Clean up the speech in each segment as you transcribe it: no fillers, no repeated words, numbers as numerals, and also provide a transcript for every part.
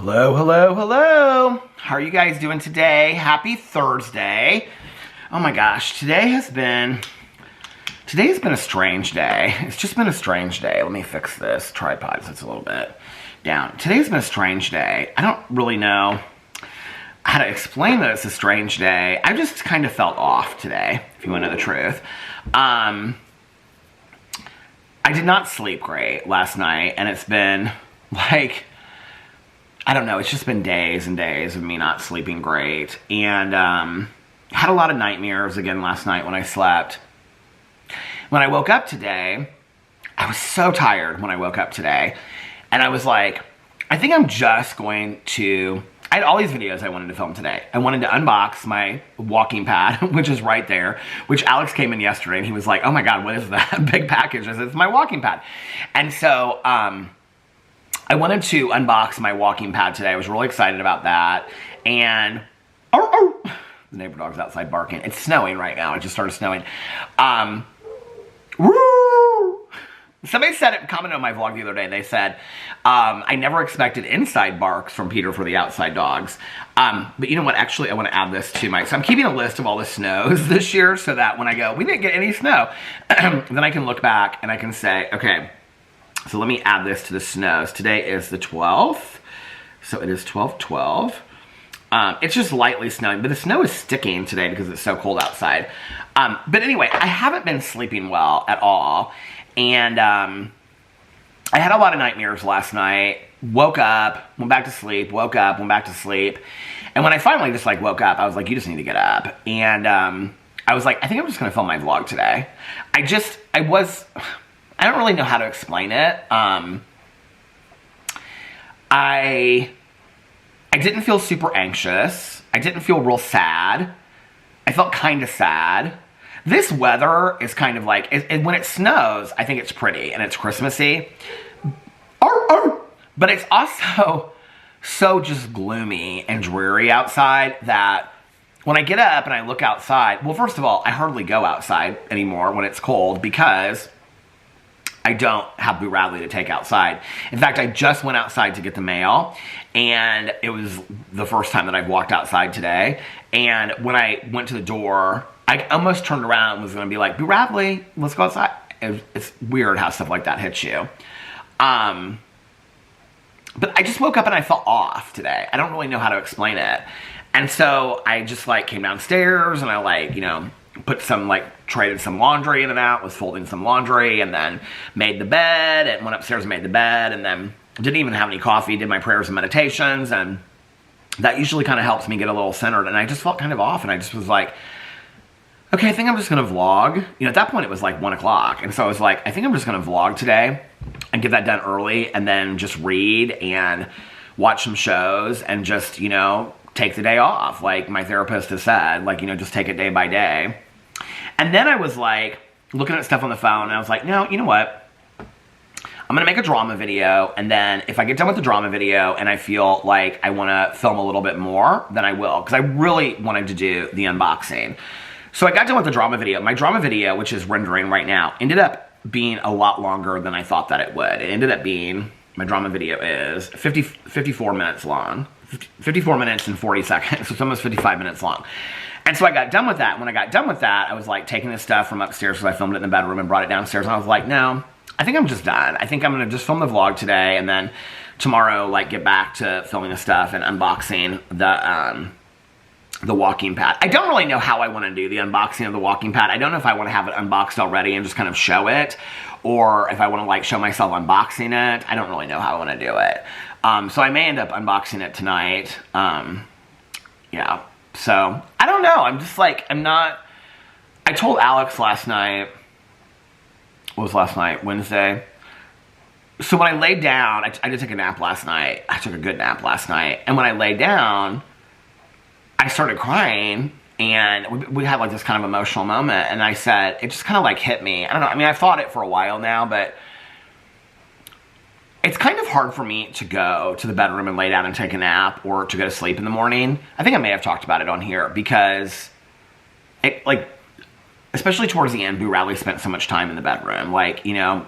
Hello, hello, hello. How are you guys doing today? Happy Thursday. Oh my gosh, today has been a strange day. It's just been a strange day. Let me fix this tripod so it's a little bit down. Today's been a strange day. I don't really know how to explain that it's a strange day. I just kind of felt off today, if you want to know the truth. I did not sleep great last night, and it's been like, I don't know, it's just been days and days of me not sleeping great. And had a lot of nightmares again last night when I slept. When I woke up today, I was so tired when I woke up today. And I was like, I think I'm just going to... I had all these videos I wanted to film today. I wanted to unbox my walking pad, which is right there, which Alex came in yesterday and he was like, oh my God, what is that big package? I said, it's my walking pad. And so I wanted to unbox my walking pad today. I was really excited about that. And the neighbor dog's outside barking. It's snowing right now. It just started snowing. Somebody said it, commented on my vlog the other day. They said, I never expected inside barks from Peter for the outside dogs. But you know what? Actually, I want to add this to my... So I'm keeping a list of all the snows this year so that when I go, we didn't get any snow. Then I can look back and I can say, okay, so let me add this to the snows. Today is the 12th. So it is 12/12. It's just lightly snowing, but the snow is sticking today because it's so cold outside. But anyway, I haven't been sleeping well at all. And I had a lot of nightmares last night. Woke up, went back to sleep, woke up, went back to sleep. And when I finally just like woke up, I was like, you just need to get up. And I was like, I think I'm just going to film my vlog today. I don't really know how to explain it. I didn't feel super anxious. I didn't feel real sad. I felt kind of sad. This weather is kind of like, when it snows, I think it's pretty and it's Christmassy. But it's also so just gloomy and dreary outside that when I get up and I look outside, well, first of all, I hardly go outside anymore when it's cold because I don't have Boo Radley to take outside. In fact, I just went outside to get the mail, and it was the first time that I've walked outside today. And when I went to the door, I almost turned around and was going to be like, Boo Radley, let's go outside. It's weird how stuff like that hits you. But I just woke up and I felt off today. I don't really know how to explain it. And so I just like came downstairs and I like, you know, put some like, traded some laundry in and out, was folding some laundry, and then made the bed and went upstairs and made the bed, and then didn't even have any coffee, did my prayers and meditations, and that usually kind of helps me get a little centered. And I just felt kind of off, and I just was like, okay, I think I'm just going to vlog. You know, at that point it was like 1 o'clock. And so I was like, I think I'm just going to vlog today and get that done early and then just read and watch some shows and just, you know, take the day off. Like my therapist has said, like, you know, just take it day by day. And then I was like, looking at stuff on the phone, and I was like, no, you know what? I'm going to make a drama video, and then if I get done with the drama video and I feel like I want to film a little bit more, then I will. Because I really wanted to do the unboxing. So I got done with the drama video. My drama video, which is rendering right now, ended up being a lot longer than I thought that it would. It ended up being, my drama video is 54 minutes long. 54 minutes and 40 seconds. So it's almost 55 minutes long. And so I got done with that. When I got done with that, I was like taking this stuff from upstairs because I filmed it in the bedroom and brought it downstairs. And I was like, no, I think I'm just done. I think I'm going to just film the vlog today. And then tomorrow, like, get back to filming the stuff and unboxing the walking pad. I don't really know how I want to do the unboxing of the walking pad. I don't know if I want to have it unboxed already and just kind of show it, or if I want to like show myself unboxing it. I don't really know how I want to do it. So I may end up unboxing it tonight. Yeah. So I don't know. I'm just like, I told Alex last night, what was last night? Wednesday. So when I laid down, I did take a nap last night. I took a good nap last night. And when I laid down, I started crying, and we had like this kind of emotional moment, and I said, it just kind of like hit me. I don't know, I mean, I've thought it for a while now, but it's kind of hard for me to go to the bedroom and lay down and take a nap, or to go to sleep in the morning. I think I may have talked about it on here, because it, like, especially towards the end, Boo Radley spent so much time in the bedroom. Like, you know,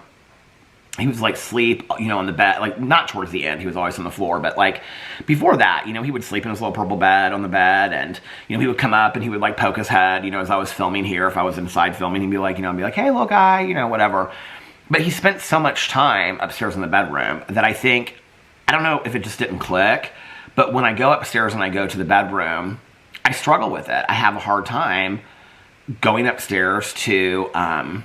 he was like sleep, you know, on the bed, like not towards the end, he was always on the floor, but like before that, you know, he would sleep in his little purple bed on the bed, and, you know, he would come up and he would like poke his head, you know, as I was filming here, if I was inside filming, he'd be like, you know, I'd be like, hey, little guy, you know, whatever. But he spent so much time upstairs in the bedroom that I think, I don't know if it just didn't click, but when I go upstairs and I go to the bedroom, I struggle with it. I have a hard time going upstairs to, I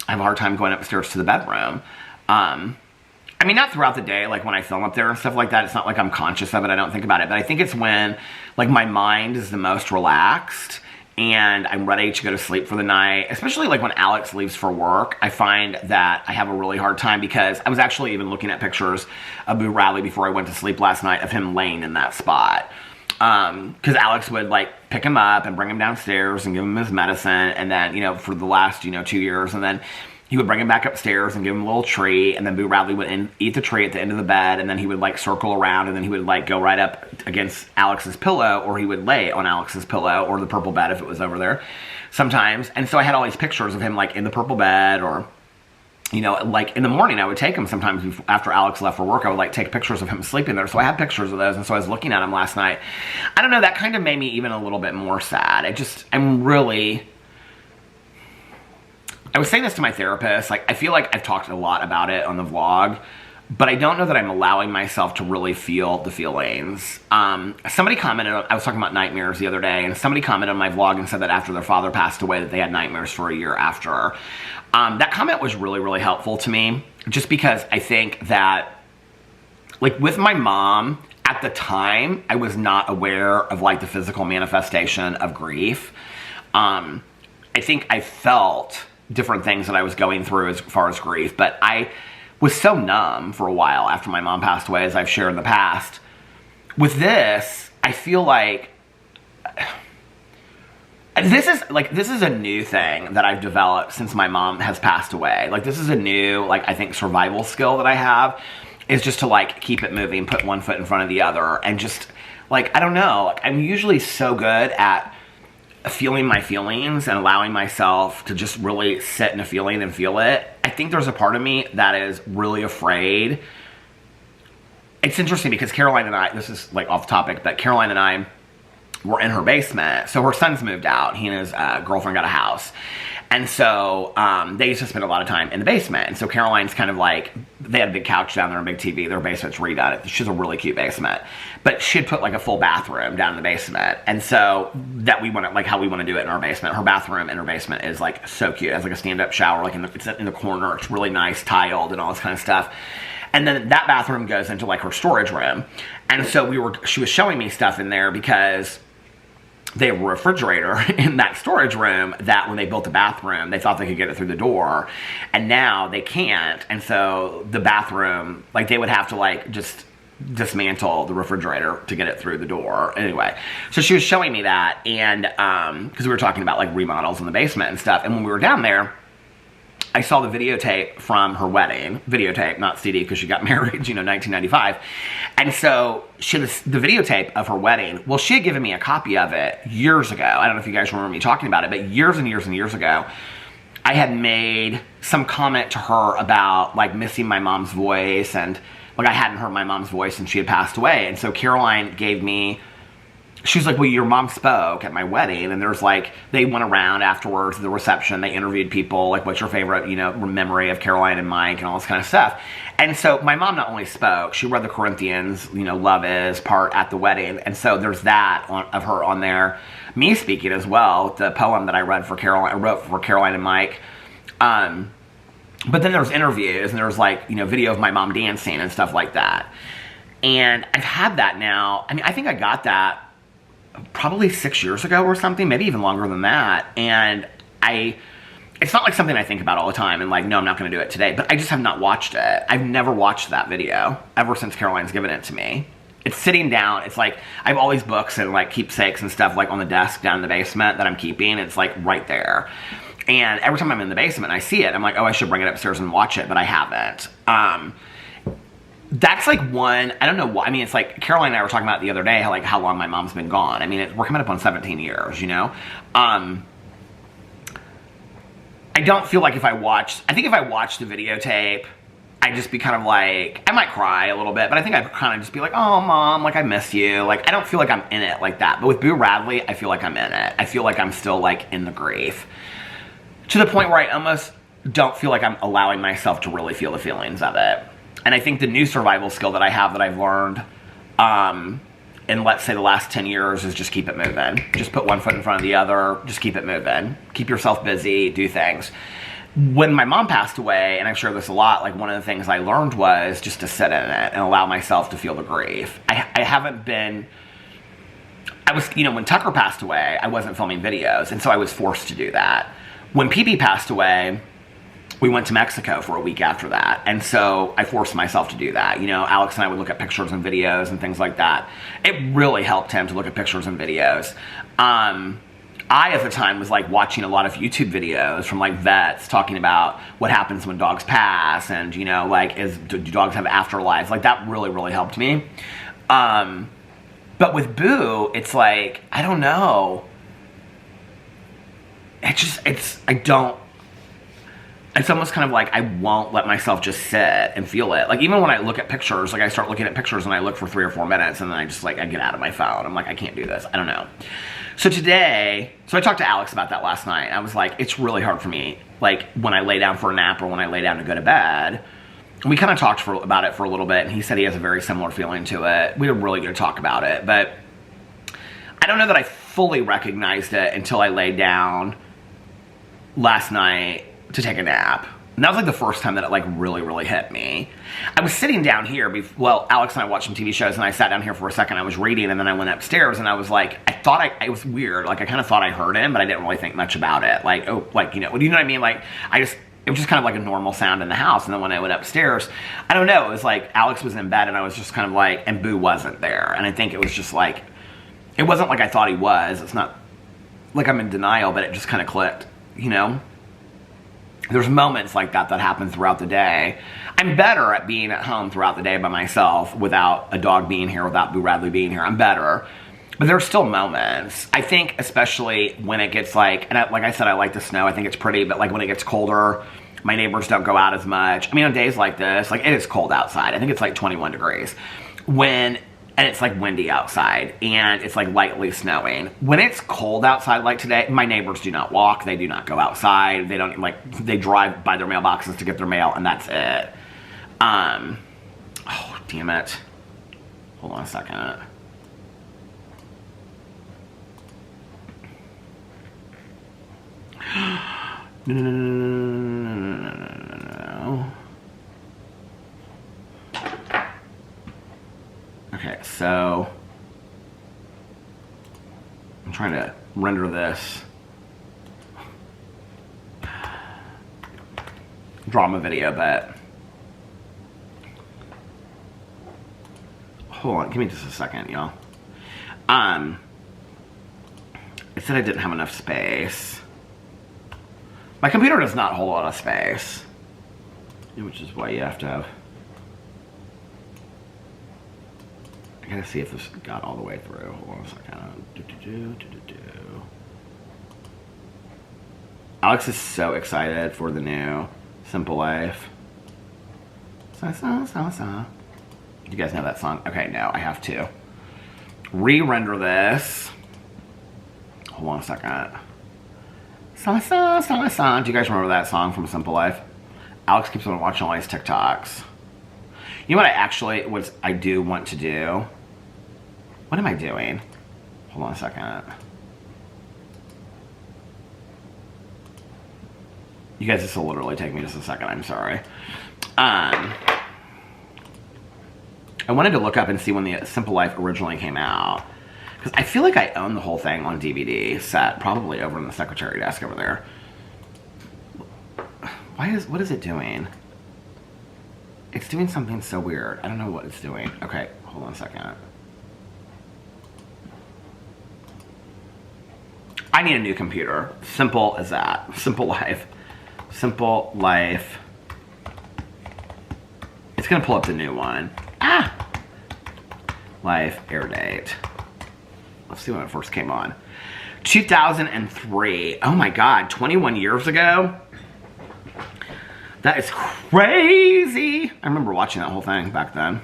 have a hard time going upstairs to the bedroom. I mean, not throughout the day, like when I film up there and stuff like that. It's not like I'm conscious of it. I don't think about it. But I think it's when, like, my mind is the most relaxed and I'm ready to go to sleep for the night. Especially, like, when Alex leaves for work. I find that I have a really hard time because I was actually even looking at pictures of Boo Radley before I went to sleep last night of him laying in that spot. Because Alex would, like, pick him up and bring him downstairs and give him his medicine. And then, you know, for the last, you know, 2 years. And then he would bring him back upstairs and give him a little treat, and then Boo Radley would eat the treat at the end of the bed, and then he would, like, circle around, and then he would, like, go right up against Alex's pillow, or he would lay on Alex's pillow, or the purple bed if it was over there sometimes. And so I had all these pictures of him, like, in the purple bed, or, you know, like, in the morning I would take him sometimes after Alex left for work. I would, like, take pictures of him sleeping there. So I have pictures of those, and so I was looking at him last night. I don't know, that kind of made me even a little bit more sad. I was saying this to my therapist, like, I feel like I've talked a lot about it on the vlog, but I don't know that I'm allowing myself to really feel the feelings. Somebody commented, I was talking about nightmares the other day, and somebody commented on my vlog and said that after their father passed away that they had nightmares for a year after. That comment was really, really helpful to me, just because I think that, like, with my mom, at the time, I was not aware of, like, the physical manifestation of grief. I think I felt different things that I was going through as far as grief, but I was so numb for a while after my mom passed away, as I've shared in the past. With this, I feel like this is a new thing that I've developed since my mom has passed away. Like, this is a new, like, I think survival skill that I have, is just to, like, keep it moving, put one foot in front of the other, and just, like, I don't know, like, I'm usually so good at feeling my feelings and allowing myself to just really sit in a feeling and feel it. I think there's a part of me that is really afraid. It's interesting because Caroline and I, this is like off topic, but Caroline and I were in her basement. So her son's moved out. He and his girlfriend got a house. And so they used to spend a lot of time in the basement. And so Caroline's kind of like, they had a big couch down there and a big TV. Their basement's redone. She's a really cute basement. But she'd put like a full bathroom down in the basement. And so that we want to, like how we want to do it in our basement. Her bathroom in her basement is like so cute. It has like a stand-up shower, like it's in the corner. It's really nice, tiled and all this kind of stuff. And then that bathroom goes into like her storage room. And so she was showing me stuff in there because they have a refrigerator in that storage room that when they built the bathroom, they thought they could get it through the door. And now they can't. And so the bathroom, like they would have to like just dismantle the refrigerator to get it through the door. Anyway, so she was showing me that. And because we were talking about like remodels in the basement and stuff. And when we were down there, I saw the videotape from her wedding. Videotape, not CD, because she got married, you know, 1995. And so she had the videotape of her wedding. Well, she had given me a copy of it years ago. I don't know if you guys remember me talking about it, but years and years and years ago, I had made some comment to her about, like, missing my mom's voice. And, like, I hadn't heard my mom's voice and she had passed away. And so Caroline gave me... She was like, well, your mom spoke at my wedding, and there's like, they went around afterwards, the reception, they interviewed people, like, what's your favorite, you know, memory of Caroline and Mike and all this kind of stuff. And so my mom not only spoke, she read the Corinthians, you know, love is part at the wedding. And so there's that of her on there, me speaking as well, the poem that I wrote for Caroline and Mike. But then there's interviews, and there's like, you know, video of my mom dancing and stuff like that. And I've had that now. I mean, I think I got that probably 6 years ago or something, maybe even longer than that. And it's not like something I think about all the time and like, no, I'm not going to do it today, but I just have not watched it. I've never watched that video ever since Caroline's given it to me. It's sitting down. It's like, I have all these books and like keepsakes and stuff like on the desk down in the basement that I'm keeping. It's like right there. And every time I'm in the basement and I see it, I'm like, oh, I should bring it upstairs and watch it, but I haven't. That's like one, I don't know why, I mean, it's like, Caroline and I were talking about it the other day, how long my mom's been gone. I mean, we're coming up on 17 years, you know? I don't feel like I think if I watched the videotape I'd just be kind of like, I might cry a little bit, but I think I'd kind of just be like, oh, Mom, like, I miss you. Like, I don't feel like I'm in it like that. But with Boo Radley, I feel like I'm in it. I feel like I'm still, like, in the grief. To the point where I almost don't feel like I'm allowing myself to really feel the feelings of it. And I think the new survival skill that I have that I've learned in, let's say, the last 10 years is just keep it moving. Just put one foot in front of the other. Just keep it moving. Keep yourself busy. Do things. When my mom passed away, and I share this a lot, like one of the things I learned was just to sit in it and allow myself to feel the grief. I haven't been, I was, you know, when Tucker passed away, I wasn't filming videos, and so I was forced to do that. When PB passed away, we went to Mexico for a week after that, and so I forced myself to do that. You know, Alex and I would look at pictures and videos and things like that. It really helped him to look at pictures and videos. I, at the time, was, like, watching a lot of YouTube videos from, like, vets talking about what happens when dogs pass and, you know, like, do dogs have afterlives? Like, that really, really helped me. But with Boo, it's like, I don't know. It's almost kind of like I won't let myself just sit and feel it. Like, even when I look at pictures, like, I start looking at pictures and I look for 3 or 4 minutes and then I just, like, I get out of my phone. I'm like, I can't do this. I don't know. So today, I talked to Alex about that last night. I was like, it's really hard for me, like, when I lay down for a nap or when I lay down to go to bed. And we kind of talked about it for a little bit, and he said he has a very similar feeling to it. We were really going to talk about it, but I don't know that I fully recognized it until I laid down last night to take a nap. And that was, like, the first time that it, like, really, really hit me. I was sitting down here, well, Alex and I watched some TV shows, and I sat down here for a second. I was reading, and then I went upstairs, and I was like, it was weird. Like, I kind of thought I heard him, but I didn't really think much about it. Like, oh, like, you know what I mean? Like, it was just kind of like a normal sound in the house. And then when I went upstairs, I don't know, it was like Alex was in bed, and I was just kind of like, and Boo wasn't there. And I think it was just like, it wasn't like I thought he was. It's not like I'm in denial, but it just kind of clicked, you know? There's moments like that happen throughout the day. I'm better at being at home throughout the day by myself without a dog being here, without Boo Radley being here. I'm better. But there's still moments. I think especially when it gets like, and like I said, I like the snow. I think it's pretty, but like when it gets colder, my neighbors don't go out as much. I mean, on days like this, like it is cold outside. I think it's like 21 degrees. And it's like windy outside, and it's like lightly snowing. When it's cold outside like today, my neighbors do not walk. They do not go outside. They don't, like, they drive by their mailboxes to get their mail, and that's it. Oh, damn it. Hold on a second. No. Okay, so I'm trying to render this drama video, but hold on, give me just a second, y'all. It said I didn't have enough space. My computer does not hold a lot of space, which is why you have to have. I gotta see if this got all the way through. Hold on a second. Alex is so excited for the new Simple Life. Do you guys know that song? Okay, no, I have to re-render this. Hold on a second. Do you guys remember that song from Simple Life? Alex keeps on watching all these TikToks. You know what I do want to do? What am I doing? Hold on a second. You guys, this will literally take me just a second. I'm sorry. I wanted to look up and see when the Simple Life originally came out. Because I feel like I own the whole thing on DVD set. Probably over in the secretary desk over there. What is it doing? It's doing something so weird. I don't know what it's doing. Okay, hold on a second. I need a new computer. Simple as that. Simple Life. Simple Life. It's gonna pull up the new one. Ah! Life air date. Let's see when it first came on. 2003. Oh my god, 21 years ago? That is crazy. I remember watching that whole thing back then.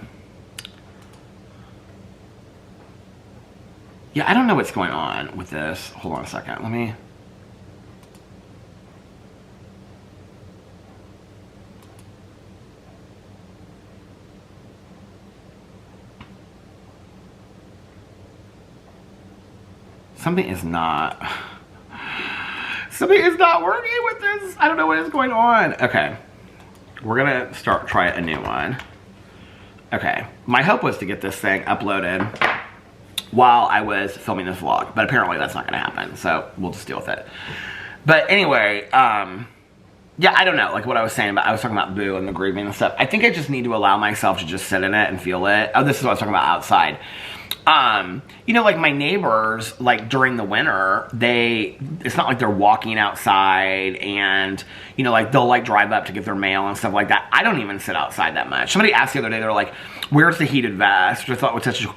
Yeah, I don't know what's going on with this. Hold on a second. Let me... Something is not working with this. I don't know what is going on. Okay. We're gonna try a new one. Okay. My hope was to get this thing uploaded while I was filming this vlog, but apparently that's not gonna happen, so we'll just deal with it. But anyway, yeah, I don't know, like what I was saying about, I was talking about Boo and the grieving and stuff. I think I just need to allow myself to just sit in it and feel it. Oh, this is what I was talking about outside. You know, like my neighbors, like during the winter, it's not like they're walking outside and, you know, like they'll like drive up to get their mail and stuff like that. I don't even sit outside that much. Somebody asked the other day, they're like, where's the heated vest? Which I thought was such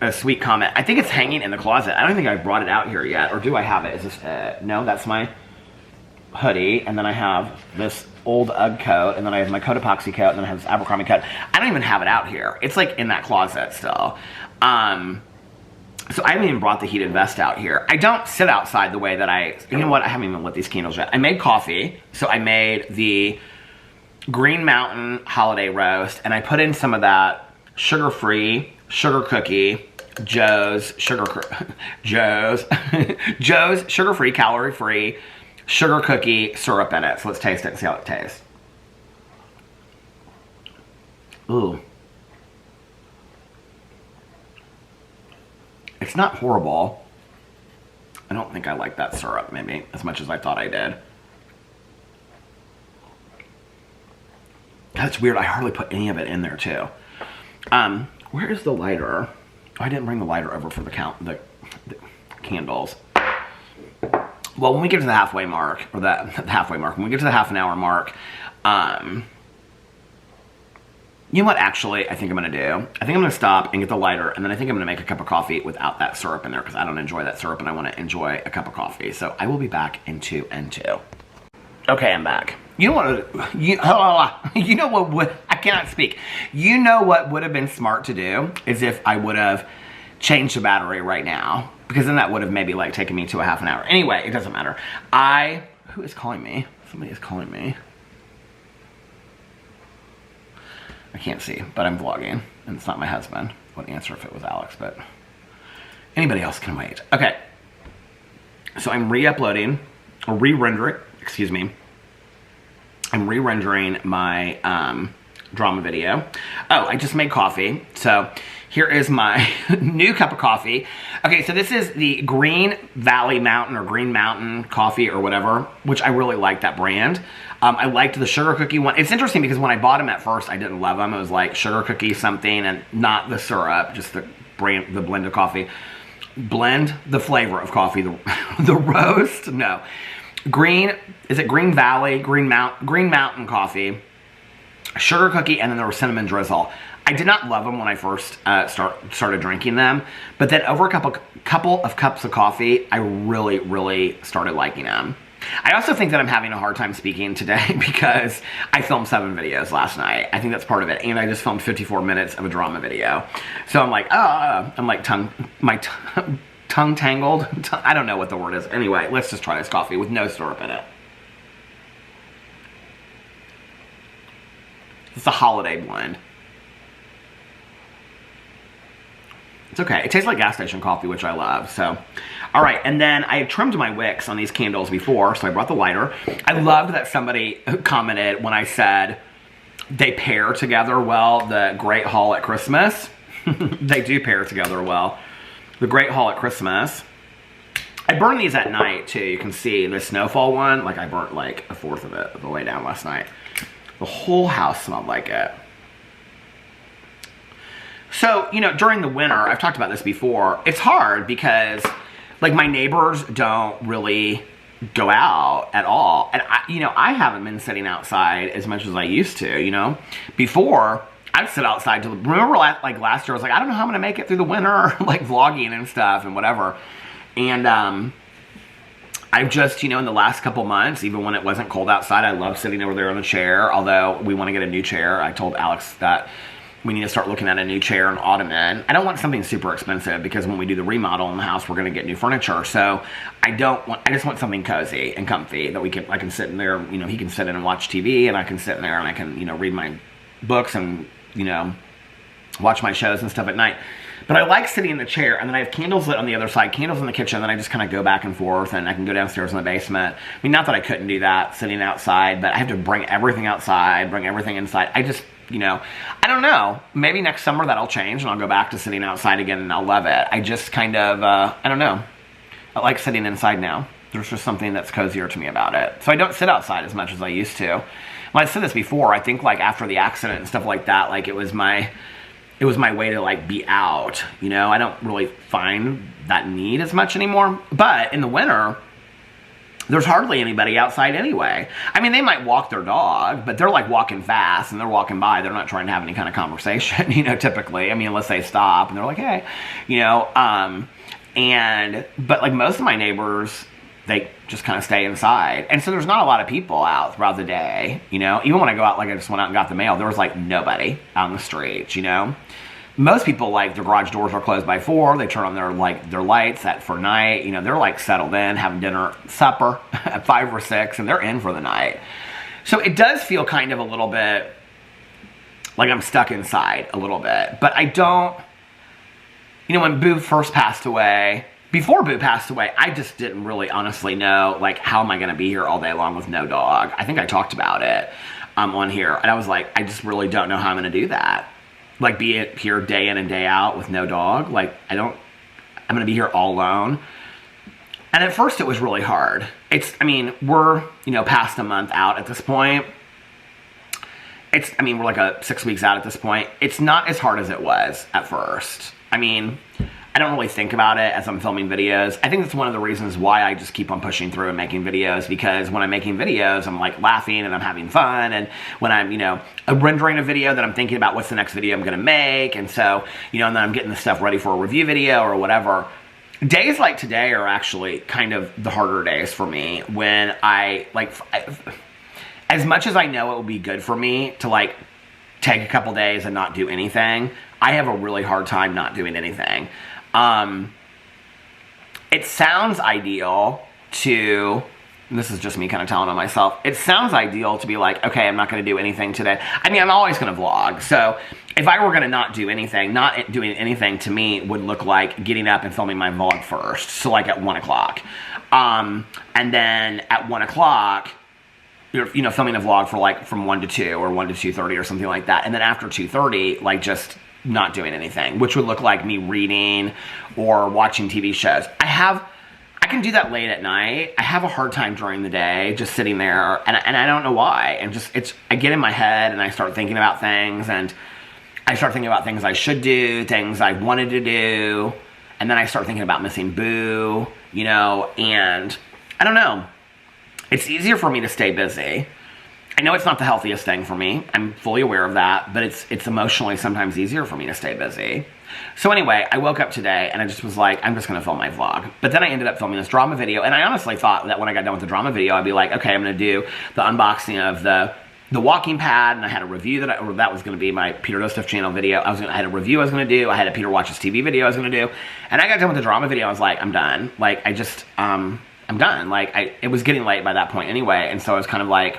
a sweet comment. I think it's hanging in the closet. I don't think I brought it out here yet, or do I have it? Is this, no, that's my hoodie, and then I have this old UGG coat, and then I have my coat epoxy coat, and then I have this Abercrombie coat. I don't even have it out here. It's like in that closet still. So I haven't even brought the heated vest out here. I don't sit outside the way that you know what, I haven't even lit these candles yet. I made coffee, so I made the Green Mountain Holiday Roast, and I put in some of that sugar-free, sugar cookie, Joe's sugar-free, calorie-free, sugar cookie syrup in it. So let's taste it and see how it tastes. Ooh. It's not horrible. I don't think I like that syrup, maybe, as much as I thought I did. That's weird. I hardly put any of it in there, too. Where is the lighter? Oh, I didn't bring the lighter over for the candles. Well, when we get to the halfway mark, or when we get to the half an hour mark, you know what, actually, I think I'm going to do? I think I'm going to stop and get the lighter, and then I think I'm going to make a cup of coffee without that syrup in there, because I don't enjoy that syrup, and I want to enjoy a cup of coffee. So I will be back in 2 and 2. Okay, I'm back. You know what, you know what I cannot speak. You know what would have been smart to do is if I would have changed the battery right now, because then that would have maybe like taken me to a half an hour. Anyway, it doesn't matter. Who is calling me? Somebody is calling me. I can't see, but I'm vlogging, and it's not my husband. I would answer if it was Alex, but anybody else can wait. Okay, so I'm re-uploading, or re-rendering, excuse me. I'm re-rendering my drama video. Oh, I just made coffee, so here is my new cup of coffee. Okay, so this is the Green Valley Mountain, or Green Mountain Coffee, or whatever, which I really like that brand. I liked the sugar cookie one. It's interesting because when I bought them at first, I didn't love them. It was like sugar cookie something, and not the syrup, just the brand, the blend of coffee. Blend the flavor of coffee, the roast, no. Is it Green Valley, Green Mountain Coffee, sugar cookie, and then there was cinnamon drizzle. I did not love them when I first started drinking them, but then over a couple of cups of coffee, I really, really started liking them. I also think that I'm having a hard time speaking today because I filmed 7 videos last night. I think that's part of it, and I just filmed 54 minutes of a drama video. So I'm like, I'm like tongue tangled. I don't know what the word is. Anyway, let's just try this coffee with no syrup in it. It's a holiday blend. It's okay. It tastes like gas station coffee, which I love. So, all right. And then I trimmed my wicks on these candles before, so I brought the lighter. I loved that somebody commented when I said they pair together well, the Great Hall at Christmas. They do pair together well. The Great Hall at Christmas. I burned these at night, too. You can see the snowfall one. Like, I burnt like a fourth of it the way down last night. The whole house smelled like it. So, you know, during the winter, I've talked about this before, it's hard because, like, my neighbors don't really go out at all. And, I haven't been sitting outside as much as I used to, you know. Before, I'd sit outside till, remember, like, last year, I was like, I don't know how I'm going to make it through the winter, like, vlogging and stuff and whatever. And, I've just, in the last couple months, even when it wasn't cold outside, I love sitting over there on the chair. Although we want to get a new chair. I told Alex that we need to start looking at a new chair and ottoman. I don't want something super expensive because when we do the remodel in the house, we're going to get new furniture. So I just want something cozy and comfy that I can sit in there, he can sit in and watch TV, and I can sit in there and I can, read my books and, watch my shows and stuff at night. But I like sitting in the chair, and then I have candles lit on the other side, candles in the kitchen, and then I just kind of go back and forth, and I can go downstairs in the basement. I mean, not that I couldn't do that sitting outside, but I have to bring everything outside, bring everything inside. I just, I don't know. Maybe next summer that'll change, and I'll go back to sitting outside again, and I'll love it. I just kind of, I don't know. I like sitting inside now. There's just something that's cozier to me about it. So I don't sit outside as much as I used to. Well, I said this before. I think, like, after the accident and stuff like that, like, it was my way to, like, be out, I don't really find that need as much anymore. But in the winter, there's hardly anybody outside anyway. I mean, they might walk their dog, but they're, like, walking fast, and they're walking by. They're not trying to have any kind of conversation, typically. I mean, unless they stop, and they're like, hey, but, like, most of my neighbors, they just kind of stay inside. And so there's not a lot of people out throughout the day, Even when I go out, like I just went out and got the mail, there was, like, nobody out on the streets, Most people, like, their garage doors are closed by 4. They turn on their lights for night. They're, like, settled in, having dinner, supper at 5 or 6, and they're in for the night. So it does feel kind of a little bit like I'm stuck inside a little bit. But I don't, when Boo first passed away, before Boo passed away, I just didn't really honestly know, like, how am I going to be here all day long with no dog? I think I talked about it on here. And I was like, I just really don't know how I'm going to do that. Like, be it here day in and day out with no dog. Like, I'm going to be here all alone. And at first it was really hard. We're, past a month out at this point. We're like 6 weeks out at this point. It's not as hard as it was at first. I don't really think about it as I'm filming videos. I think that's one of the reasons why I just keep on pushing through and making videos, because when I'm making videos, I'm, like, laughing and I'm having fun. And when I'm, rendering a video, that I'm thinking about what's the next video I'm going to make. And so, and then I'm getting the stuff ready for a review video or whatever. Days like today are actually kind of the harder days for me, when as much as I know it will be good for me to, like, take a couple days and not do anything, I have a really hard time not doing anything. It sounds ideal to, and this is just me kind of telling on myself, it sounds ideal to be like, okay, I'm not going to do anything today. I'm always going to vlog. So if I were going to not do anything, not doing anything to me would look like getting up and filming my vlog first. So, like, at 1 o'clock. And then at 1 o'clock, filming a vlog for, like, from 1 to 2 or 1 to 2:30 or something like that. And then after 2:30, like, just not doing anything, which would look like me reading or watching TV shows. I can do that late at night. I have a hard time during the day just sitting there, and I don't know why. And I get in my head and I start thinking about things, and I start thinking about things I should do, things I wanted to do, and then I start thinking about missing Boo, and I don't know. It's easier for me to stay busy. I know it's not the healthiest thing for me. I'm fully aware of that, but it's emotionally sometimes easier for me to stay busy. So anyway, I woke up today and I just was like, I'm just going to film my vlog. But then I ended up filming this drama video, and I honestly thought that when I got done with the drama video, I'd be like, okay, I'm going to do the unboxing of the walking pad, and I had a review that was going to be my Peter Dostuff channel video. I had a review I was going to do. I had a Peter Watches TV video I was going to do. And I got done with the drama video. I was like, I'm done. Like, I'm done. Like, it was getting late by that point anyway, and so I was kind of like,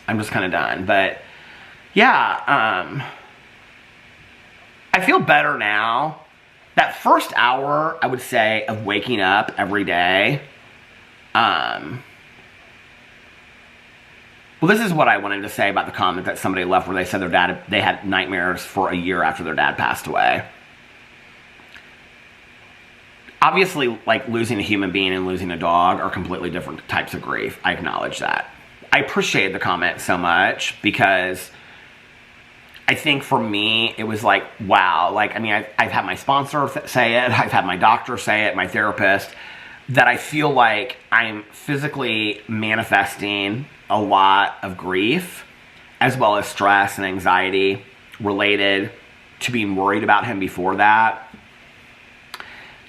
I'm just kind of done. But yeah, I feel better now. That first hour, I would say, of waking up every day, well, this is what I wanted to say about the comment that somebody left where they said they had nightmares for a year after their dad passed away. Obviously, like, losing a human being and losing a dog are completely different types of grief. I acknowledge that. I appreciate the comment so much, because I think for me, it was like, wow. Like, I've had my sponsor say it. I've had my doctor say it, my therapist, that I feel like I'm physically manifesting a lot of grief, as well as stress and anxiety related to being worried about him before that.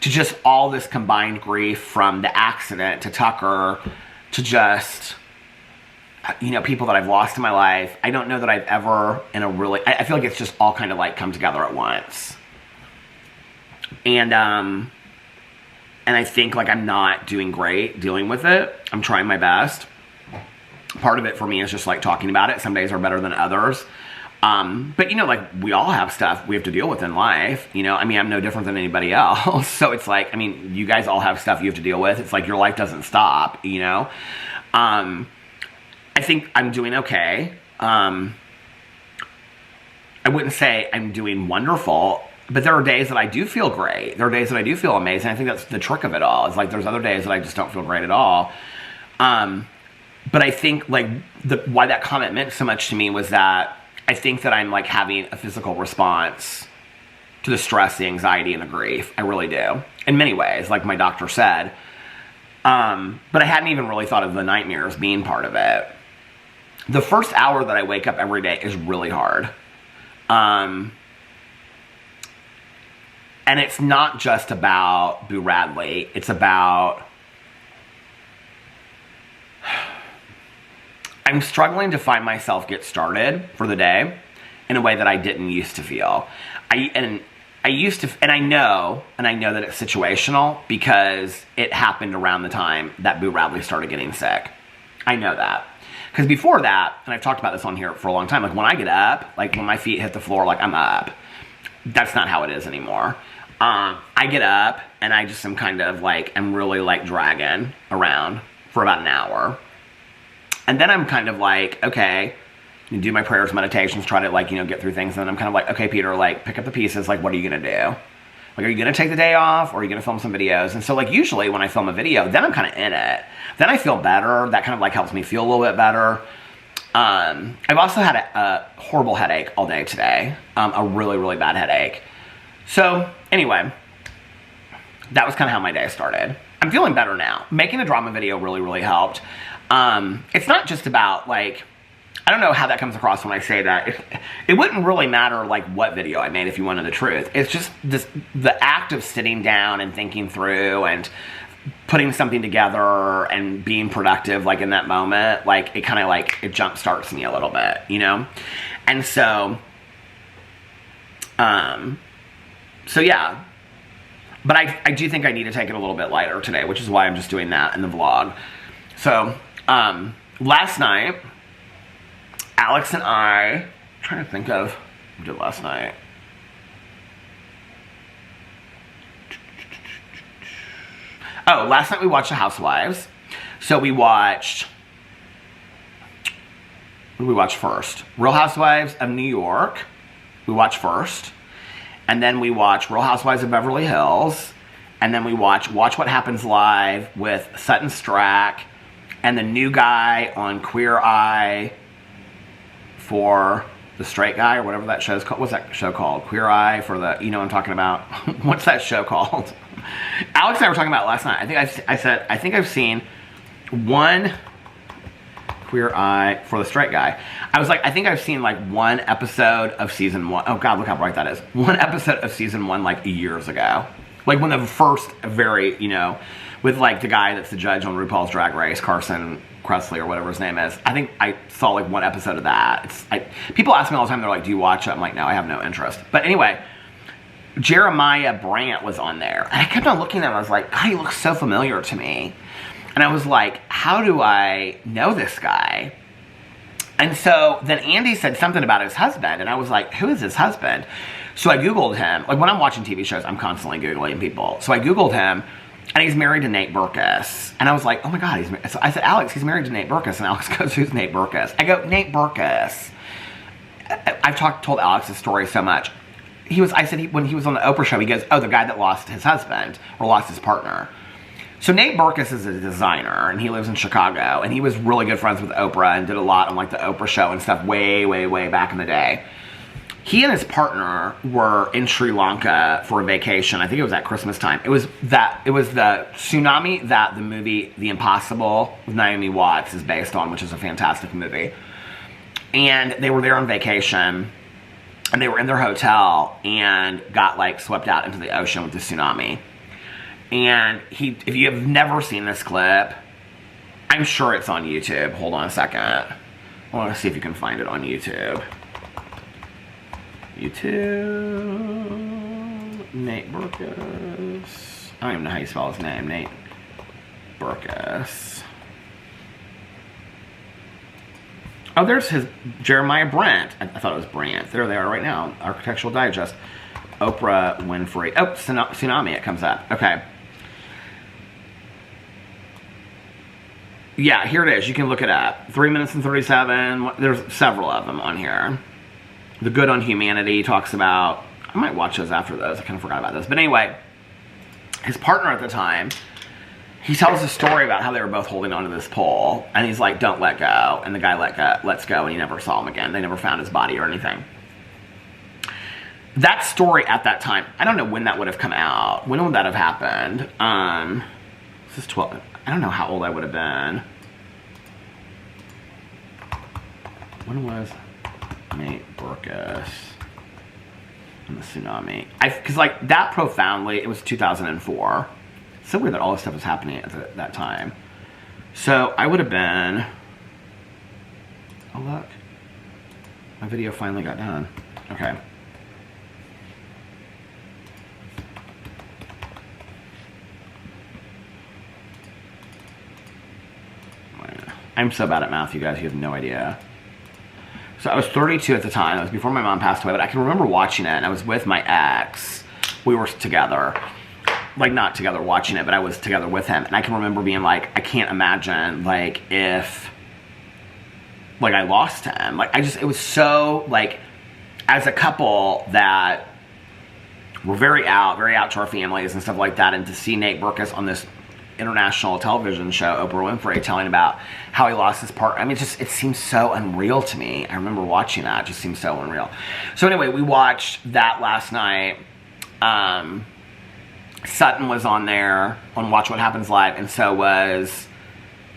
to just all this combined grief from the accident to Tucker to just, you know, people that I've lost in my life. I don't know that I've ever in a really, I feel like it's just all kind of like come together at once. And I think like I'm not doing great dealing with it. I'm trying my best. Part of it for me is just like talking about it. Some days are better than others. But you know, like we all have stuff we have to deal with in life, you know, I mean, I'm no different than anybody else. So it's like, I mean, you guys all have stuff you have to deal with. It's like your life doesn't stop, you know? I think I'm doing okay. I wouldn't say I'm doing wonderful, but there are days that I do feel great. There are days that I do feel amazing. I think that's the trick of it all. It's like, there's other days that I just don't feel great at all. But I think like why that comment meant so much to me was that I think that I'm like having a physical response to the stress, the anxiety, and the grief. I really do. In many ways, like my doctor said. But I hadn't even really thought of the nightmares being part of it. The first hour that I wake up every day is really hard. And it's not just about Boo Radley. It's about... I'm struggling to find myself get started for the day in a way that I didn't used to feel. I know that it's situational because it happened around the time that Boo Radley started getting sick. I know that. Because before that, and I've talked about this on here for a long time, like when I get up, like when my feet hit the floor, like I'm up. That's not how it is anymore. I get up and I just am kind of like, I'm really like dragging around for about an hour. And then I'm kind of like, okay, you do my prayers, meditations, try to like, you know, get through things. And then I'm kind of like, okay, Peter, like pick up the pieces. Like, what are you going to do? Like, are you going to take the day off or are you going to film some videos? And so like, usually when I film a video, then I'm kind of in it. Then I feel better. That kind of like helps me feel a little bit better. I've also had a horrible headache all day today. A really, really bad headache. So anyway, that was kind of how my day started. I'm feeling better now. Making a drama video really, really helped. It's not just about like, I don't know how that comes across when I say that. It wouldn't really matter like what video I made if you wanted the truth. It's just the act of sitting down and thinking through and putting something together and being productive like in that moment, like it kind of like, it jump starts me a little bit, you know? And so yeah. But I do think I need to take it a little bit lighter today, which is why I'm just doing that in the vlog. So, last night, Alex and I'm trying to think of what we did last night. Oh, last night we watched The Housewives. So we watched, what did we watch first? Real Housewives of New York, we watched first. And then we watched Real Housewives of Beverly Hills. And then we watch What Happens Live with Sutton Strack and the new guy on Queer Eye for the Straight Guy or whatever that show's called. What's that show called? Queer Eye for the, you know what I'm talking about? What's that show called? Alex and I were talking about it last night. I think I've seen one Queer Eye for the Straight Guy. I was like, I think I've seen like one episode of season 1. Oh God, look how bright that is. One episode of season 1 like years ago. Like when the first very, you know, with like the guy that's the judge on RuPaul's Drag Race, Carson Kressley or whatever his name is. I think I saw like one episode of that. People ask me all the time, they're like, do you watch it? I'm like, no, I have no interest. But anyway, Jeremiah Brandt was on there. And I kept on looking at him, I was like, God, he looks so familiar to me. And I was like, how do I know this guy? And so then Andy said something about his husband. And I was like, who is his husband? So I Googled him. Like when I'm watching TV shows, I'm constantly Googling people. So I Googled him. And he's married to Nate Berkus. And I was like, oh my God. So I said, Alex, he's married to Nate Berkus. And Alex goes, who's Nate Berkus? I go, Nate Berkus. I've told Alex this story so much. When he was on the Oprah show, he goes, oh, the guy that lost his husband or lost his partner. So Nate Berkus is a designer and he lives in Chicago. And he was really good friends with Oprah and did a lot on like the Oprah show and stuff way, way, way back in the day. He and his partner were in Sri Lanka for a vacation. I think it was at Christmas time. It was the tsunami that the movie The Impossible with Naomi Watts is based on, which is a fantastic movie. And they were there on vacation, and they were in their hotel and got like swept out into the ocean with the tsunami. And if you have never seen this clip, I'm sure it's on YouTube. Hold on a second. I want to see if you can find it on YouTube. YouTube. Nate Berkus. I don't even know how you spell his name. Nate Berkus. Oh, there's his Jeremiah Brent. I thought it was Brant. There they are right now. Architectural Digest. Oprah Winfrey. Oh, Tsunami. It comes up. Okay. Yeah, here it is. You can look it up. 3 minutes and 37. There's several of them on here. The Good on Humanity talks about... I might watch those after those. I kind of forgot about those. But anyway, his partner at the time, he tells a story about how they were both holding onto this pole. And he's like, don't let go. And the guy lets go, and he never saw him again. They never found his body or anything. That story at that time, I don't know when that would have come out. When would that have happened? This is 12... I don't know how old I would have been. When was Nate Berkus and the tsunami? Because like that profoundly, it was 2004. It's so weird that all this stuff was happening at that time. So I would have been... Oh look, my video finally got done. Okay. I'm so bad at math, you guys. You have no idea. So I was 32 at the time. It was before my mom passed away, but I can remember watching it, and I was with my ex. We were together. Like, not together watching it, but I was together with him. And I can remember being like, I can't imagine, like, if, like, I lost him. Like, it was so, like, as a couple that were very out to our families and stuff like that, and to see Nate Berkus on this international television show, Oprah Winfrey, telling about how he lost his partner. I mean, it seems so unreal to me. I remember watching that. It just seems so unreal. So anyway, we watched that last night. Sutton was on there on Watch What Happens Live, and so was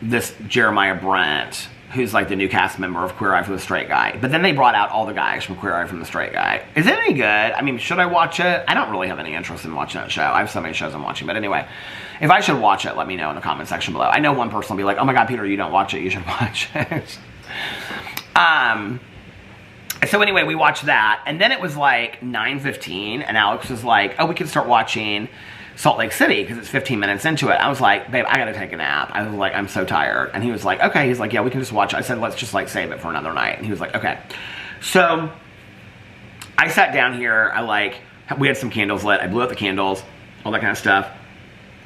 this Jeremiah Brent, who's like the new cast member of Queer Eye for the Straight Guy. But then they brought out all the guys from Queer Eye from the Straight Guy. Is it any good? I mean, should I watch it? I don't really have any interest in watching that show. I have so many shows I'm watching. But anyway, if I should watch it, let me know in the comment section below. I know one person will be like, oh my God, Peter, you don't watch it. You should watch it. So anyway, we watched that. And then it was like 9:15. And Alex was like, oh, we can start watching Salt Lake City because it's 15 minutes into it. I was like, babe, I gotta take a nap. I was like, I'm so tired. And he was like, okay. He's like, yeah, we can just watch it. I said, let's just like save it for another night. And he was like, okay. So I sat down here. We had some candles lit. I blew out the candles, all that kind of stuff.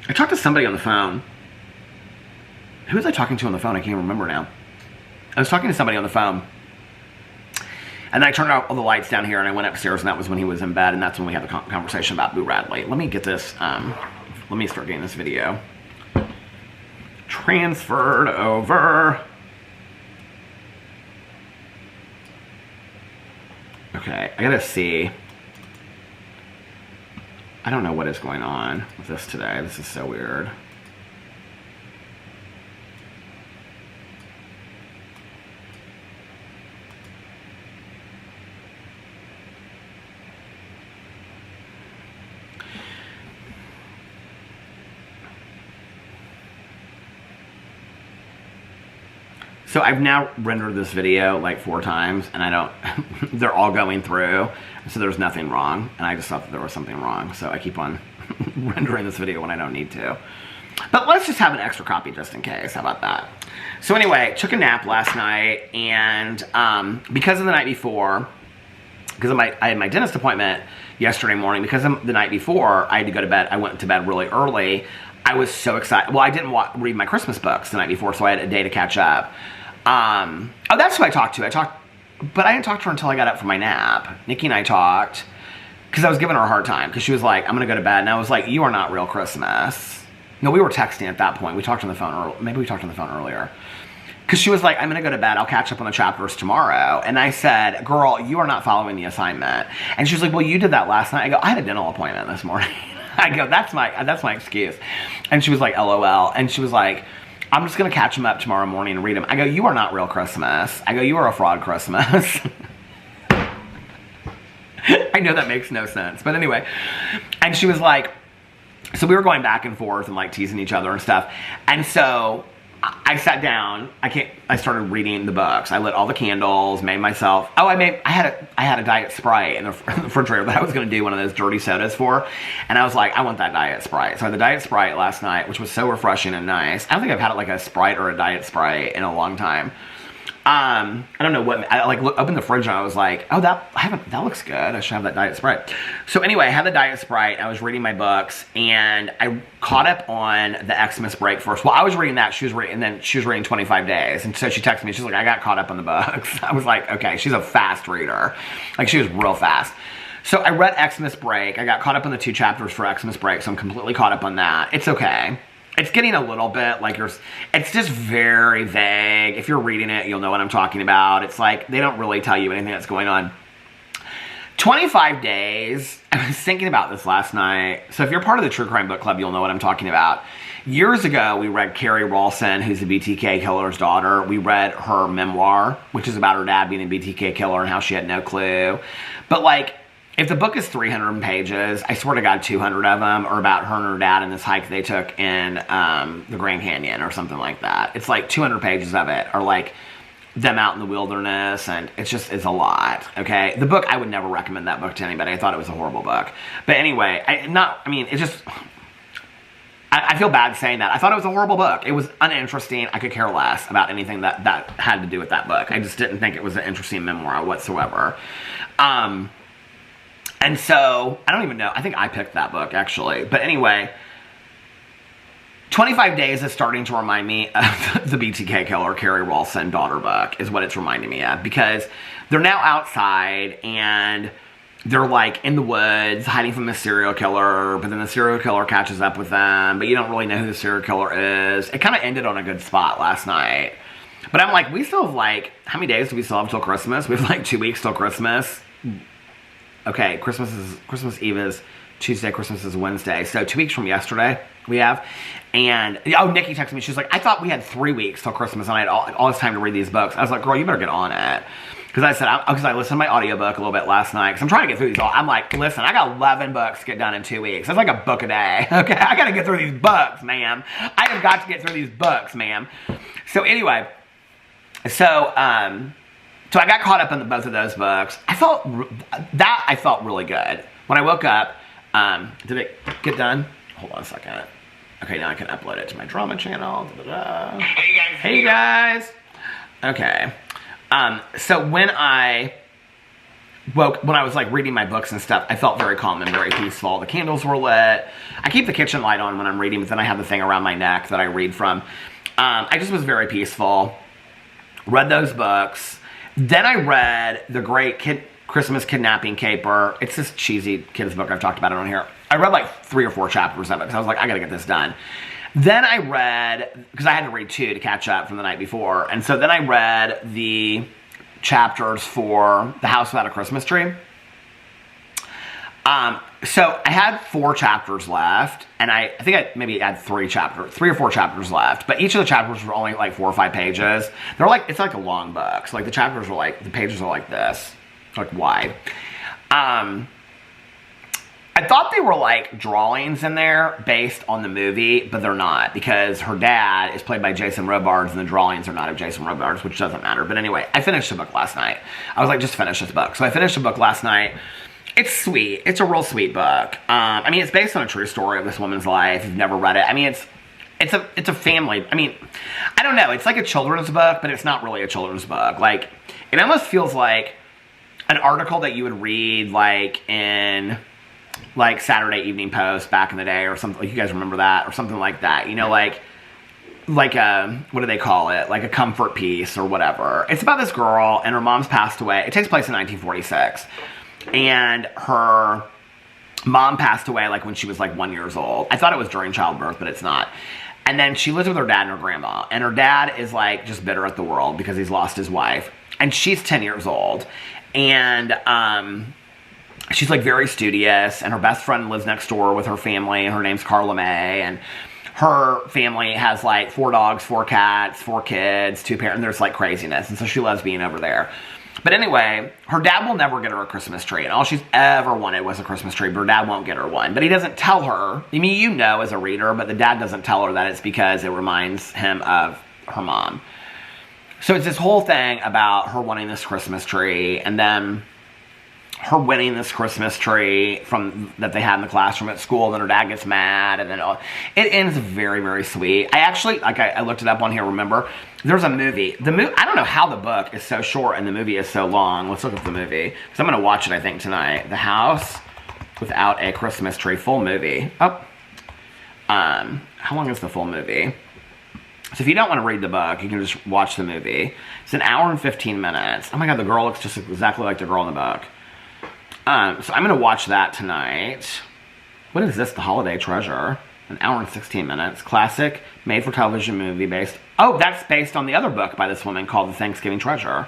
I talked to somebody on the phone. Who was I talking to on the phone? I can't even remember now. I was talking to somebody on the phone. And then I turned out all the lights down here, and I went upstairs, and that was when he was in bed, and that's when we had the conversation about Boo Radley. Let me get this, let me start getting this video transferred over. Okay, I gotta see. I don't know what is going on with this today. This is so weird. So I've now rendered this video like 4 times, and I don't, they're all going through, so there's nothing wrong, and I just thought that there was something wrong, so I keep on rendering this video when I don't need to. But let's just have an extra copy just in case. How about that? So anyway, took a nap last night, and because of the night before, because I had my dentist appointment yesterday morning, because of the night before, I had to go to bed. I went to bed really early. I was so excited. Well, I didn't read my Christmas books the night before, so I had a day to catch up. Oh, that's who I talked to. But I didn't talk to her until I got up from my nap. Nikki and I talked, because I was giving her a hard time, because she was like, I'm going to go to bed. And I was like, you are not real Christmas. No, we were texting at that point. We talked on the phone, maybe we talked on the phone earlier. Because she was like, I'm going to go to bed. I'll catch up on the chapters tomorrow. And I said, girl, you are not following the assignment. And she was like, well, you did that last night. I go, I had a dental appointment this morning. I go, that's my excuse. And she was like, LOL. And she was like, I'm just going to catch them up tomorrow morning and read them. I go, you are not real Christmas. I go, you are a fraud Christmas. I know that makes no sense. But anyway. And she was like, So we were going back and forth and like teasing each other and stuff. And so I sat down. I started reading the books. I lit all the candles, made myself. Oh, I had a Diet Sprite in the refrigerator that I was going to do one of those dirty sodas for, and I was like, I want that Diet Sprite. So I had the Diet Sprite last night, which was so refreshing and nice. I don't think I've had like a Sprite or a Diet Sprite in a long time. I don't know what, I like opened the fridge and I was like, oh, that looks good. I should have that Diet Sprite. So anyway, I had the Diet Sprite. I was reading my books and I caught up on the Xmas break first. Well, I was reading that, and then she was reading 25 Days. And so she texted me, she's like, I got caught up on the books. I was like, okay, she's a fast reader. Like, she was real fast. So I read Xmas break. I got caught up on the 2 chapters for Xmas break, so I'm completely caught up on that. It's okay. It's getting a little bit like it's just very vague. If you're reading it, you'll know what I'm talking about. It's like they don't really tell you anything that's going on. 25 Days, I was thinking about this last night. So if you're part of the True Crime Book Club, you'll know what I'm talking about. Years ago, we read Carrie Ralston, who's the BTK killer's daughter. We read her memoir, which is about her dad being a BTK killer and how she had no clue. But like, if the book is 300 pages, I swear to God 200 of them are about her and her dad and this hike they took in the Grand Canyon or something like that. It's like 200 pages of it are like them out in the wilderness, and it's a lot, okay? The book, I would never recommend that book to anybody. I thought it was a horrible book. But anyway, I feel bad saying that. I thought it was a horrible book. It was uninteresting. I could care less about anything that had to do with that book. I just didn't think it was an interesting memoir whatsoever. And so, I don't even know. I think I picked that book, actually. But anyway, 25 Days is starting to remind me of the BTK killer, Carrie Ralston daughter book, is what it's reminding me of. Because they're now outside, and they're like in the woods, hiding from the serial killer, but then the serial killer catches up with them, but you don't really know who the serial killer is. It kind of ended on a good spot last night. But I'm like, we still have like, how many days do we still have till Christmas? We have like 2 weeks till Christmas. Okay, Christmas Eve is Tuesday, Christmas is Wednesday. So 2 weeks from yesterday we have. And, oh, Nikki texted me. She was like, I thought we had 3 weeks till Christmas and I had all this time to read these books. I was like, girl, you better get on it. Because I said, because I listened to my audiobook a little bit last night. Because I'm trying to get through these all. I'm like, listen, I got 11 books to get done in 2 weeks. That's like a book a day. Okay, I got to get through these books, ma'am. I have got to get through these books, ma'am. So anyway, so I got caught up in both of those books. I felt really good. When I woke up, did it get done? Hold on a second. Okay, now I can upload it to my drama channel. Da-da-da. Hey guys. Okay. So when I was like reading my books and stuff, I felt very calm and very peaceful. The candles were lit. I keep the kitchen light on when I'm reading, but then I have the thing around my neck that I read from. I just was very peaceful. Read those books. Then I read The Great Christmas Kidnapping Caper. It's this cheesy kids book. I've talked about it on here. I read like 3 or 4 chapters of it because I was like, I gotta get this done. Then I read, because I had to read 2 to catch up from the night before. And so then I read the chapters for The House Without a Christmas Tree. So I had 4 chapters left, and I think I maybe had 3 or 4 chapters left, but each of the chapters were only like 4 or 5 pages. They're like, it's like a long book. So like the chapters are like, the pages are like this, like wide. I thought they were like drawings in there based on the movie, but they're not, because her dad is played by Jason Robards and the drawings are not of Jason Robards, which doesn't matter. But anyway, I finished the book last night. I was like, just finish this book. So I finished the book last night. It's sweet. It's a real sweet book. I mean, it's based on a true story of this woman's life. If you've never read it, I mean, it's a family. I mean, I don't know. It's like a children's book, but it's not really a children's book. Like, it almost feels like an article that you would read, like in like Saturday Evening Post back in the day, or something. Like, you guys remember that, or something like that. You know, like a, what do they call it? Like a comfort piece or whatever. It's about this girl, and her mom's passed away. It takes place in 1946. And her mom passed away like when she was like 1 year old. I thought it was during childbirth, but it's not. And then she lives with her dad and her grandma. And her dad is like just bitter at the world because he's lost his wife. And she's 10 years old. And she's like very studious. And her best friend lives next door with her family. And her name's Carla May. And her family has like 4 dogs, 4 cats, 4 kids, 2 parents. There's like craziness. And so she loves being over there. But anyway, her dad will never get her a Christmas tree. And all she's ever wanted was a Christmas tree, but her dad won't get her one. But he doesn't tell her. I mean, you know as a reader, but the dad doesn't tell her that it's because it reminds him of her mom. So it's this whole thing about her wanting this Christmas tree, and then her winning this Christmas tree that they had in the classroom at school. Then her dad gets mad, and then it ends very, very sweet. I actually, I looked it up on here, remember? There's a movie. I don't know how the book is so short and the movie is so long. Let's look up the movie, because I'm going to watch it, I think, tonight. The House Without a Christmas Tree, full movie. Oh. How long is the full movie? So if you don't want to read the book, you can just watch the movie. It's an hour and 15 minutes. Oh my God, the girl looks just exactly like the girl in the book. So I'm going to watch that tonight. What is this? The Holiday Treasure. An hour and 16 minutes. Classic, made-for-television movie based... Oh, that's based on the other book by this woman called The Thanksgiving Treasure.